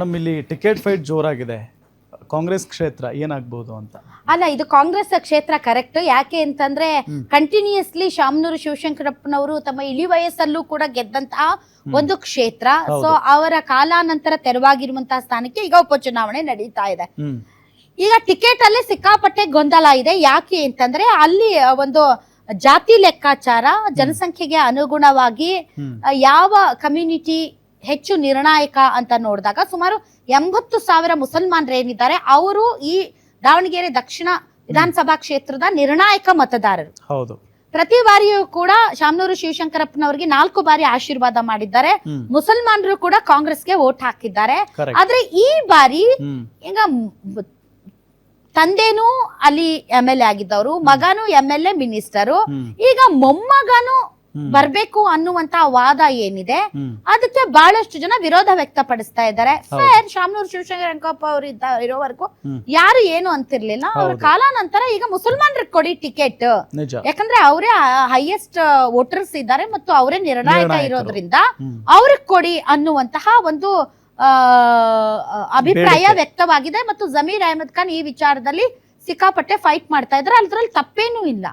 ನಮ್ಮಲ್ಲಿ ticket fight ಜೋರಾಗಿದೆ. Congress ಕ್ಷೇತ್ರ ಏನಾಗಬಹುದು ಅಂತ. ಅಲ್ಲ, ಇದು ಕಾಂಗ್ರೆಸ್ ಕ್ಷೇತ್ರ ಕರೆಕ್ಟ್. ಯಾಕೆ ಅಂತಂದ್ರೆ ಕಂಟಿನ್ಯೂಸ್ಲಿ ಶಾಮನೂರು ಶಿವಶಂಕರಪ್ಪನವರು ತಮ್ಮ ಇಳಿ ವಯಸ್ಸಲ್ಲೂ ಕೂಡ ಗೆದ್ದಂತಹ ಒಂದು ಕ್ಷೇತ್ರ. ಸೊ ಅವರ ಕಾಲಾನಂತರ ತೆರವಾಗಿರುವಂತಹ ಸ್ಥಾನಕ್ಕೆ ಈಗ ಉಪಚುನಾವಣೆ ನಡೀತಾ ಇದೆ. ಈಗ ಟಿಕೆಟ್ ಅಲ್ಲಿ ಸಿಕ್ಕಾಪಟ್ಟೆ ಗೊಂದಲ ಇದೆ. ಯಾಕೆ ಅಂತಂದ್ರೆ ಅಲ್ಲಿ ಒಂದು ಜಾತಿ ಲೆಕ್ಕಾಚಾರ, ಜನಸಂಖ್ಯೆಗೆ ಅನುಗುಣವಾಗಿ ಯಾವ ಕಮ್ಯುನಿಟಿ ಹೆಚ್ಚು ನಿರ್ಣಾಯಕ ಅಂತ ನೋಡಿದಾಗ ಸುಮಾರು 80,000 ಮುಸಲ್ಮಾನರು ಏನಿದ್ದಾರೆ ಅವರು ಈ ದಾವಣಗೆರೆ ದಕ್ಷಿಣ ವಿಧಾನಸಭಾ ಕ್ಷೇತ್ರದ ನಿರ್ಣಾಯಕ ಮತದಾರರು. ಹೌದು. ಪ್ರತಿ ಬಾರಿಯೂ ಕೂಡ ಶಾಮನೂರು ಶಿವಶಂಕರಪ್ಪನವರಿಗೆ 4 ಬಾರಿ ಆಶೀರ್ವಾದ ಮಾಡಿದ್ದಾರೆ. ಮುಸಲ್ಮಾನರು ಕೂಡ ಕಾಂಗ್ರೆಸ್ಗೆ ವೋಟ್ ಹಾಕಿದ್ದಾರೆ. ಆದ್ರೆ ಈ ಬಾರಿ ಈಗ ತಂದೆನೂ ಅಲ್ಲಿ MLA ಆಗಿದ್ದವರು, ಮಗನೂ MLA ಮಿನಿಸ್ಟರು, ಈಗ ಮೊಮ್ಮಗನು ಬರ್ಬೇಕು ಅನ್ನುವಂತ ವಾದ ಏನಿದೆ ಅದಕ್ಕೆ ಬಹಳಷ್ಟು ಜನ ವಿರೋಧ ವ್ಯಕ್ತಪಡಿಸ್ತಾ ಇದ್ದಾರೆ. ಫೇರ್, ಶಾಮನೂರು ಶಿವಶಂಕರಪ್ಪ ಅವರು ಇರೋವರೆಗೂ ಯಾರು ಏನು ಅಂತಿರ್ಲಿಲ್ಲ. ಅವ್ರ ಕಾಲಾನಂತರ ಈಗ ಮುಸಲ್ಮಾನರಿಗೆ ಕೊಡಿ ಟಿಕೆಟ್, ಯಾಕಂದ್ರೆ ಅವರೇ ಹೈಯೆಸ್ಟ್ ವೋಟರ್ಸ್ ಇದ್ದಾರೆ ಮತ್ತು ಅವರೇ ನಿರ್ಣಾಯಕ ಇರೋದ್ರಿಂದ ಅವ್ರಿಗೆ ಕೊಡಿ ಅನ್ನುವಂತಹ ಒಂದು ಅಭಿಪ್ರಾಯ ವ್ಯಕ್ತವಾಗಿದೆ. ಮತ್ತು ಜಮೀರ್ ಅಹಮದ್ ಖಾನ್ ಈ ವಿಚಾರದಲ್ಲಿ ಸಿಕ್ಕಾಪಟ್ಟೆ ಫೈಟ್ ಮಾಡ್ತಾ ಇದ್ದಾರೆ. ಅದ್ರಲ್ಲಿ ತಪ್ಪೇನೂ ಇಲ್ಲ.